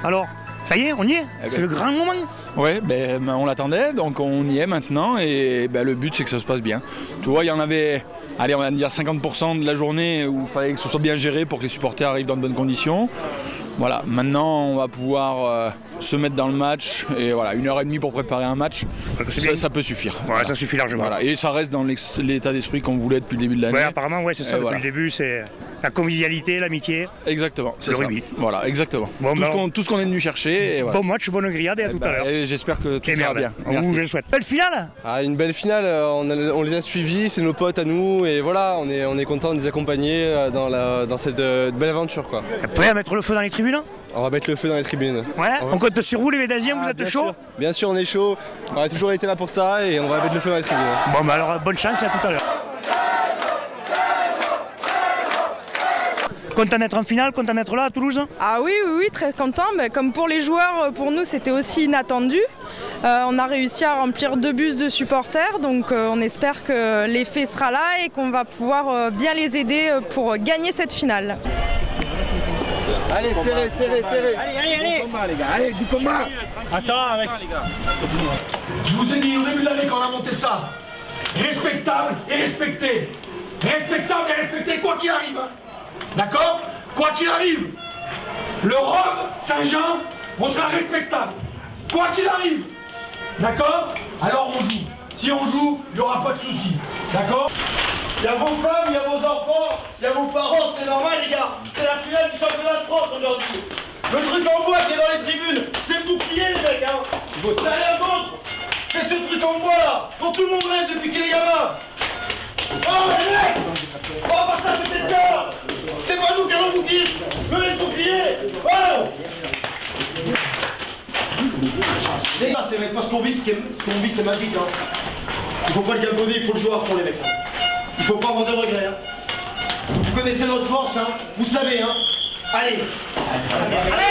Alors, ça y est, on y est. C'est le grand moment. Ouais, on l'attendait, donc on y est maintenant et le but c'est que ça se passe bien. Tu vois, il y en avait, allez, on va dire 50% de la journée où il fallait que ce soit bien géré pour que les supporters arrivent dans de bonnes conditions. Voilà, maintenant on va pouvoir se mettre dans le match et voilà, 1h30 pour préparer un match, ça peut suffire. Ouais, voilà. Ça suffit largement. Voilà. Et ça reste dans l'état d'esprit qu'on voulait depuis le début de l'année. Ouais, apparemment, ouais, c'est ça, depuis le début, c'est la convivialité, l'amitié. Exactement, c'est le ça. rugby. Voilà, exactement. Bon, tout ce qu'on est venu chercher. Et voilà. Bon match, bonne grillade et à tout à l'heure. Et j'espère que tout ira bien. Je le souhaite. Belle finale. Une belle finale, on les a suivis, c'est nos potes à nous et voilà, on est content de les accompagner dans cette belle aventure, quoi. Prêt à mettre le feu dans les tribunes? On va mettre le feu dans les tribunes. Ouais, on compte sur vous les Védasiens, vous êtes chaud? Bien sûr, on est chaud, on a toujours été là pour ça et on va mettre le feu dans les tribunes. Bon alors bonne chance et à tout à l'heure. Content d'être en finale, content d'être là à Toulouse? Ah oui, très content. Mais comme pour les joueurs, pour nous c'était aussi inattendu. On a réussi à remplir 2 bus de supporters, donc on espère que l'effet sera là et qu'on va pouvoir bien les aider pour gagner cette finale. Allez, serrez. Allez. Du combat, les gars. Allez, du combat. Attends, avec. Je vous ai dit au début de l'année qu'on a monté ça. Respectable et respecté. Respectable et respecté, quoi qu'il arrive. D'accord? Quoi qu'il arrive. Le Rhum, Saint-Jean, on sera respectable. Quoi qu'il arrive. D'accord? Alors on joue. Si on joue, il n'y aura pas de soucis. D'accord? Il y a vos femmes, il y a vos enfants, il y a vos parents, c'est normal les gars. C'est la finale du championnat de France aujourd'hui. Le truc en bois qui est dans les tribunes, c'est le bouclier les mecs, hein. C'est rien d'autre. C'est ce truc en bois là, dont tout le monde rêve depuis qu'il est gamin. Oh les mecs, on va passer à côté de ça. C'est pas nous qui avons le bouclier. Levez le bouclier. Oh les gars, c'est mec, parce qu'on vit ce qu'on vit, c'est magique, hein. Il faut pas le galvauder, il faut le jouer à fond les mecs. Il faut pas avoir de regrets, hein. Vous connaissez notre force, hein. Vous savez, hein. Allez. Allez.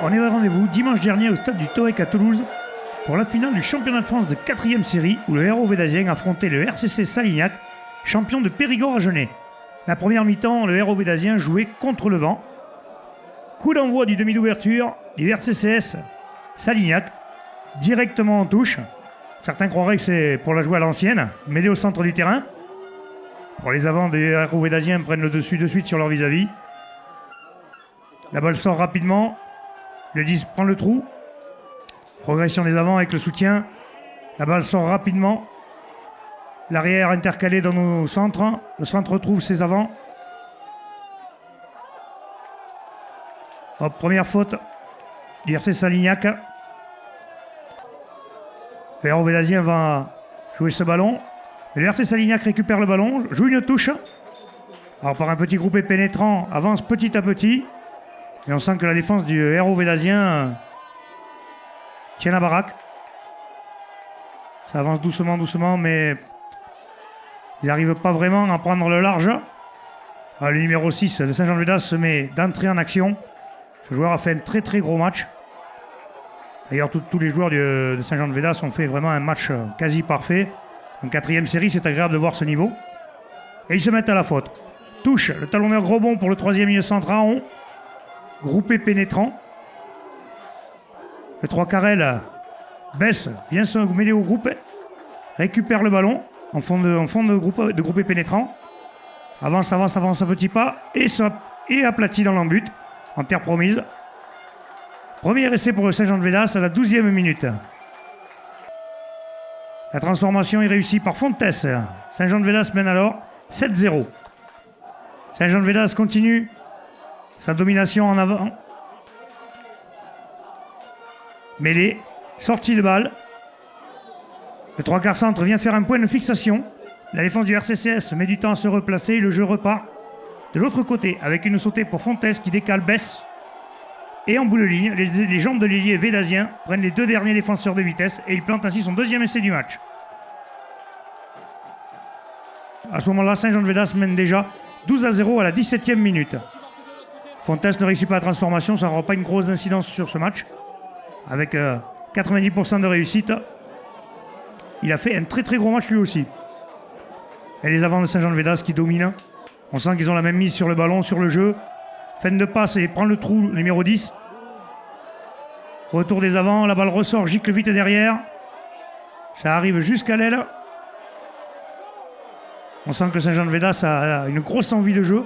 On est au rendez-vous dimanche dernier au stade du Toec à Toulouse pour la finale du championnat de France de 4e série où le Hérault Védasien affrontait le RCC Salignac, champion de Périgord à Genêt. La première mi-temps, le Hérault Védasien jouait contre le vent. Coup d'envoi du demi d'ouverture du RCCS Salignac, directement en touche. Certains croiraient que c'est pour la jouer à l'ancienne, mêlée au centre du terrain. Pour les avants des Hérault Védasiens prennent le dessus de suite sur leur vis-à-vis. La balle sort rapidement. Le 10 prend le trou. Progression des avants avec le soutien. La balle sort rapidement. L'arrière intercalé dans nos centres. Le centre retrouve ses avants. Hop, première faute du RC Salignac. Le Hérault Védasien va jouer ce ballon. Et le RC Salignac récupère le ballon, joue une touche. Alors par un petit groupé pénétrant, avance petit à petit. Et on sent que la défense du Hérault Védasien tient la baraque. Ça avance doucement, mais ils n'arrivent pas vraiment à prendre le large. Le numéro 6 de Saint-Jean-de-Védas se met d'entrée en action. Ce joueur a fait un très gros match. D'ailleurs, tous les joueurs de Saint-Jean-de-Védas ont fait vraiment un match quasi parfait. En 4e série, c'est agréable de voir ce niveau. Et ils se mettent à la faute. Touche, le talonneur gros bond pour le 3e milieu centre Raon. Groupé pénétrant. Le 3 Carrel baisse, vient se mêler au groupe, récupère le ballon en fond de groupé pénétrant. Avance à petits pas et aplati dans l'embut en terre promise. Premier essai pour le Saint-Jean-de-Védas à la 12e minute. La transformation est réussie par Fontes. Saint-Jean-de-Védas mène alors 7-0. Saint-Jean-de-Védas continue sa domination en avant. Mêlée, sortie de balle. Le 3 quarts centre vient faire un point de fixation. La défense du RCCS met du temps à se replacer. Le jeu repart de l'autre côté avec une sautée pour Fontes qui décale, baisse. Et en bout de ligne, les jambes de l'ailier védasien prennent les 2 derniers défenseurs de vitesse et il plante ainsi son 2e essai du match. À ce moment-là, Saint-Jean-de-Védas mène déjà 12-0 à la 17e minute. Fontes ne réussit pas la transformation, ça n'aura pas une grosse incidence sur ce match. Avec 90% de réussite. il a fait un très très gros match lui aussi. Et les avants de Saint-Jean-de-Védas qui dominent. On sent qu'ils ont la même mise sur le ballon, sur le jeu. Fin de passe et prend le trou, le numéro 10. Retour des avants, la balle ressort, gicle vite derrière. Ça arrive jusqu'à l'aile. On sent que Saint-Jean-de-Védas a une grosse envie de jeu.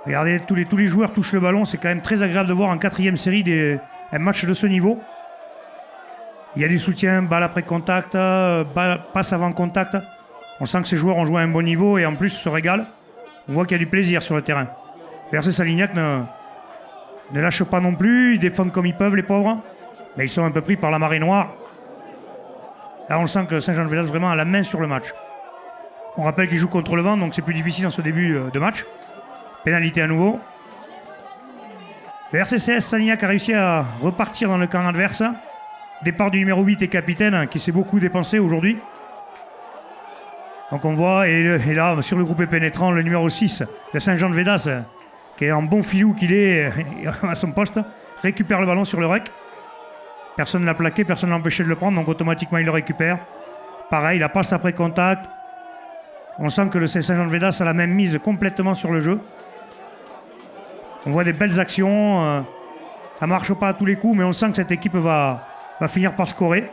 Regardez, tous les joueurs touchent le ballon. C'est quand même très agréable de voir en 4e série un match de ce niveau. Il y a du soutien, balle après contact, passe avant contact. On sent que ces joueurs ont joué à un bon niveau et en plus se régalent. On voit qu'il y a du plaisir sur le terrain. RC Salignac ne lâche pas non plus. Ils défendent comme ils peuvent, les pauvres. Mais ils sont un peu pris par la marée noire. Là, on sent que Saint-Jean-de-Védas vraiment a la main sur le match. On rappelle qu'ils jouent contre le vent, donc c'est plus difficile en ce début de match. Pénalité à nouveau. Le RCCS Salignac a réussi à repartir dans le camp adverse. Départ du numéro 8 et capitaine qui s'est beaucoup dépensé aujourd'hui. Donc on voit, et là, sur le groupé pénétrant, le numéro 6 de Saint-Jean-de-Védas, qui est en bon filou qu'il est à son poste, récupère le ballon sur le rec. Personne ne l'a plaqué, personne ne l'a empêché de le prendre, donc automatiquement il le récupère. Pareil, la passe après contact. On sent que le Saint-Jean-de-Védas a la même mise complètement sur le jeu. On voit des belles actions. Ça ne marche pas à tous les coups, mais on sent que cette équipe va finir par scorer.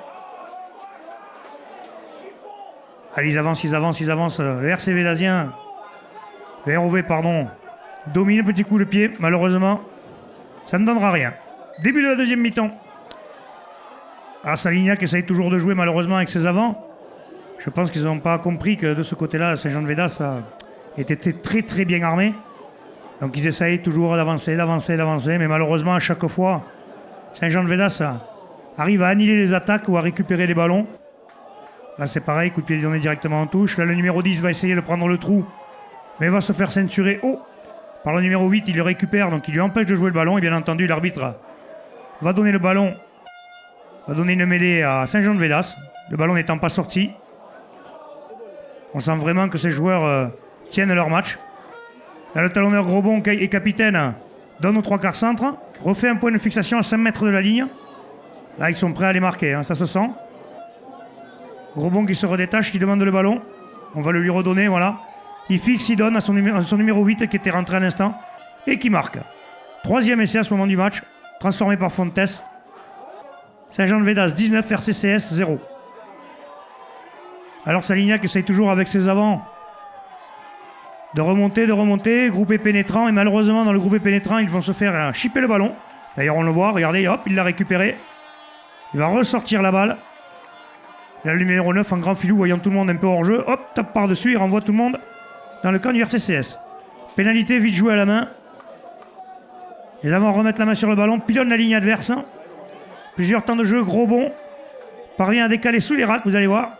Allez, ils avancent. Le RC Védasien, le ROV, pardon, domine, petit coup de pied. Malheureusement, ça ne donnera rien. Début de la deuxième mi-temps. Salignac essaye toujours de jouer malheureusement avec ses avants. Je pense qu'ils n'ont pas compris que de ce côté-là, Saint-Jean-de-Védas était très très bien armé. Donc ils essayent toujours d'avancer. Mais malheureusement, à chaque fois, Saint-Jean-de-Védas arrive à annihiler les attaques ou à récupérer les ballons. Là c'est pareil, coup de pied donné directement en touche. Là le numéro 10 va essayer de prendre le trou, mais va se faire ceinturer par le numéro 8. Il le récupère, donc il lui empêche de jouer le ballon. Et bien entendu, l'arbitre va donner le ballon, va donner une mêlée à Saint-Jean-de-Védas. Le ballon n'étant pas sorti. On sent vraiment que ces joueurs tiennent leur match. Là le talonneur Grosbon et capitaine donne aux 3/4 centre, refait un point de fixation à 5 mètres de la ligne. Là ils sont prêts à les marquer, ça se sent. Grosbon qui se redétache, qui demande le ballon. On va le lui redonner, voilà. Il fixe, il donne à son numéro 8 qui était rentré à l'instant et qui marque. 3e essai à ce moment du match, transformé par Fontes. Saint-Jean-de-Védas 19, RCCS 0. Alors Salignac essaye toujours avec ses avants de remonter, groupé pénétrant. Et malheureusement, dans le groupé pénétrant, ils vont se faire chipper le ballon. D'ailleurs, on le voit, regardez, hop, il l'a récupéré. Il va ressortir la balle. Là, le numéro 9 en grand filou, voyant tout le monde un peu hors jeu, hop, tape par-dessus, il renvoie tout le monde dans le camp du RCCS. Pénalité, vite joué à la main. Les avants remettent la main sur le ballon, pilonnent la ligne adverse. Plusieurs temps de jeu, Grosbon parvient à décaler sous les racks, vous allez voir.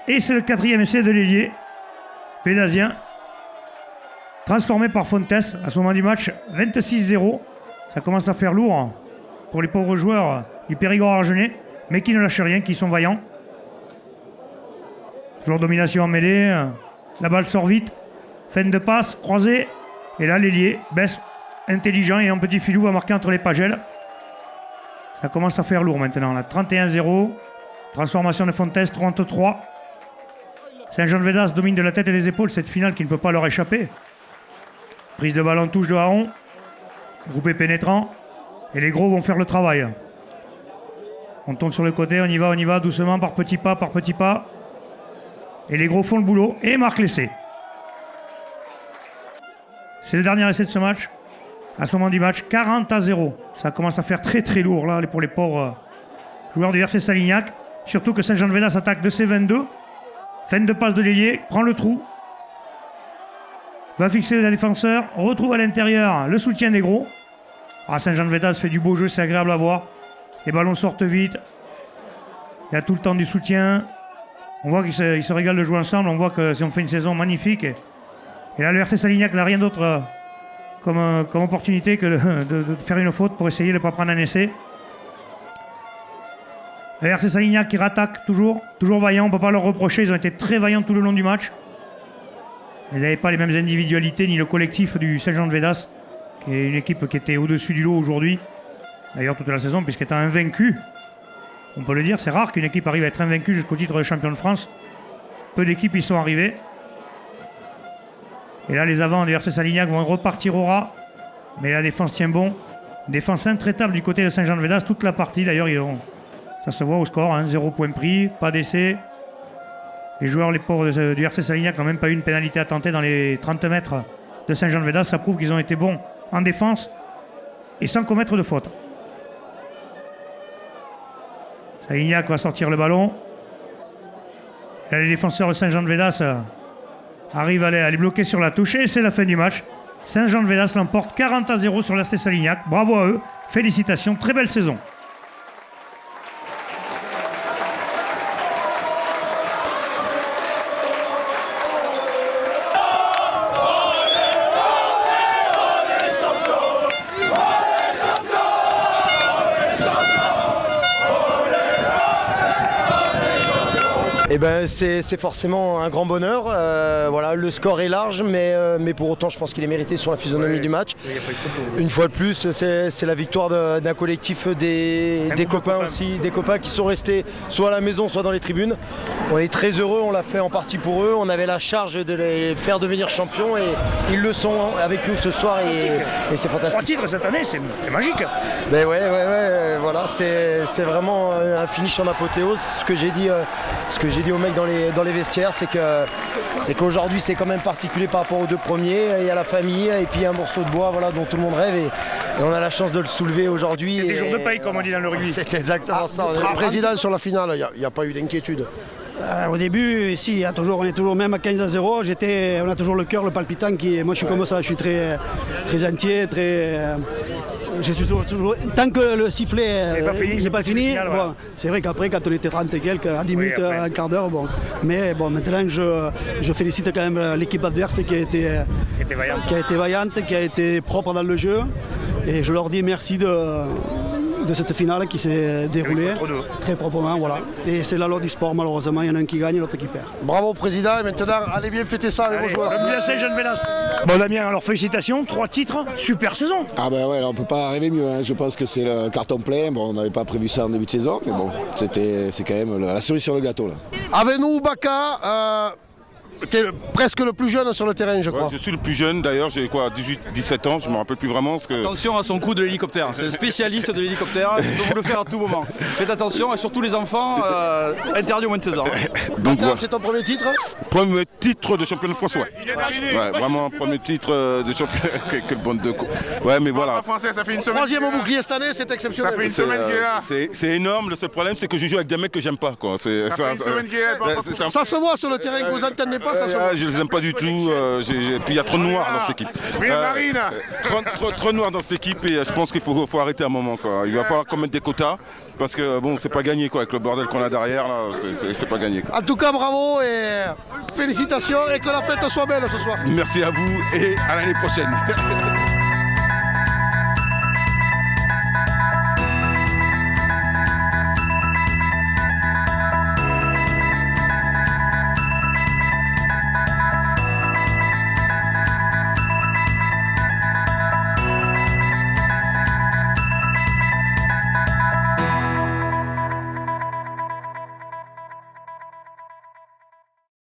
Et c'est le 4e essai de l'ailier Védasien, transformé par Fontes. À ce moment du match, 26-0. Ça commence à faire lourd pour les pauvres joueurs du Périgord argenais, mais qui ne lâchent rien, qui sont vaillants. Toujours domination en mêlée. La balle sort vite. Fin de passe, croisée. Et là, l'ailier baisse, intelligent, et un petit filou va marquer entre les pagelles. Ça commence à faire lourd maintenant. Là, 31-0. Transformation de Fontes, 33. Saint-Jean-de-Védas domine de la tête et des épaules cette finale qui ne peut pas leur échapper. Prise de ballon, touche de Haron. Groupé pénétrant. Et les gros vont faire le travail. On tourne sur le côté, on y va, doucement, par petits pas. Et les gros font le boulot et marquent l'essai. C'est le dernier essai de ce match. À ce moment du match, 40-0. Ça commence à faire très très lourd là pour les pauvres joueurs du RC Salignac. Surtout que Saint-Jean-de-Védas attaque de C22. Fin de passe de l'ailier, prend le trou. Va fixer le défenseur, retrouve à l'intérieur le soutien des gros. Saint-Jean-de-Védas fait du beau jeu, c'est agréable à voir. Les ballons sortent vite. Il y a tout le temps du soutien. On voit qu'ils se régalent de jouer ensemble. On voit qu'ils ont fait une saison magnifique. Et là, le RC Salignac n'a rien d'autre comme opportunité que de faire une faute pour essayer de ne pas prendre un essai. Le RC Salignac qui rattaque toujours vaillant. On ne peut pas leur reprocher. Ils ont été très vaillants tout le long du match. Ils n'avaient pas les mêmes individualités ni le collectif du Saint-Jean-de-Védas, qui est une équipe qui était au-dessus du lot aujourd'hui. d'ailleurs toute la saison, puisqu'étant invaincu, on peut le dire, c'est rare qu'une équipe arrive à être invaincue jusqu'au titre de champion de France. Peu d'équipes y sont arrivées. Et là, les avants du RC Salignac vont repartir au ras. Mais la défense tient bon. Défense intraitable du côté de Saint-Jean-de-Védas, toute la partie. D'ailleurs, ça se voit au score, 0 point pris, pas d'essai. Les joueurs, les pauvres du RC Salignac n'ont même pas eu une pénalité à tenter dans les 30 mètres de Saint-Jean-de-Védas. Ça prouve qu'ils ont été bons en défense et sans commettre de faute. Salignac va sortir le ballon. Là, les défenseurs de Saint-Jean-de-Védas arrivent à les bloquer sur la touche et c'est la fin du match. Saint-Jean-de-Védas l'emporte 40-0 sur l'RC Salignac. Bravo à eux, félicitations, très belle saison. Eh ben, c'est forcément un grand bonheur. Voilà, le score est large, mais pour autant, je pense qu'il est mérité sur la physionomie du match. Une fois de plus, c'est la victoire d'un collectif des copains aussi, des copains qui sont restés soit à la maison, soit dans les tribunes. On est très heureux, on l'a fait en partie pour eux. On avait la charge de les faire devenir champions et ils le sont avec nous ce soir et c'est fantastique. 3 titres cette année, c'est magique. Ben ouais, voilà, c'est vraiment un finish en apothéose. Ce que j'ai dit aux mecs dans les vestiaires, c'est qu'aujourd'hui c'est quand même particulier par rapport aux 2 premiers. Il y a la famille et puis un morceau de bois, voilà, dont tout le monde rêve et on a la chance de le soulever aujourd'hui. C'est des jours de paille comme on dit dans le rugby. C'est exactement ça. Président, sur la finale, il n'y a pas eu d'inquiétude. Au début, ici, on est toujours même à 15-0. On a toujours le cœur, le palpitant. Moi, je suis comme ça. Je suis très, très entier, très. Je suis toujours, tant que le sifflet n'est pas fini, final, bon, c'est vrai qu'après, quand on était 30 et quelques, à 10 minutes, un quart d'heure, bon. Mais bon, maintenant, je félicite quand même l'équipe adverse qui a été vaillante, qui a été propre dans le jeu. Et je leur dis merci de cette finale qui s'est déroulée très proprement, voilà. Et c'est la loi du sport, malheureusement, il y en a un qui gagne et l'autre qui perd. Bravo président, et maintenant allez bien fêter ça avec vos joueurs. Bon Damien, alors félicitations, 3 titres, super saison. Ah ben ouais, on peut pas rêver mieux, hein. Je pense que c'est le carton plein. Bon, on n'avait pas prévu ça en début de saison, mais bon, c'est quand même la cerise sur le gâteau là. Avec nous, Baka, tu es presque le plus jeune sur le terrain, je crois. Ouais, je suis le plus jeune d'ailleurs, j'ai 17 ans, je ne me rappelle plus vraiment. Attention à son coup de l'hélicoptère, c'est le spécialiste de l'hélicoptère, il peut vous le faire à tout moment. Faites attention, et surtout les enfants, interdits au moins de 16 ans. Donc, c'est ton premier titre? Premier titre de champion de France, ouais. Vraiment, premier titre de champion. Quelle bande de co. Ouais, mais voilà. Français, ça fait une semaine. Troisième au bouclier cette année, c'est exceptionnel. Ça fait une semaine qu'il est là. C'est énorme, le seul problème c'est que je joue avec des mecs que j'aime pas. Quoi. Ça fait une semaine qu'il est là. Ça se voit sur le terrain que vous entendez pas, ça se voit. Je les aime pas du tout, puis il y a trop de noirs dans cette équipe. Trop de noirs dans cette équipe et je pense qu'il faut arrêter un moment. Quoi. Il va falloir qu'on mette des quotas parce que bon, c'est pas gagné quoi, avec le bordel qu'on a derrière, là, c'est pas gagné. Quoi. En tout cas, bravo et félicitations et que la fête soit belle ce soir. Merci à vous et à l'année prochaine.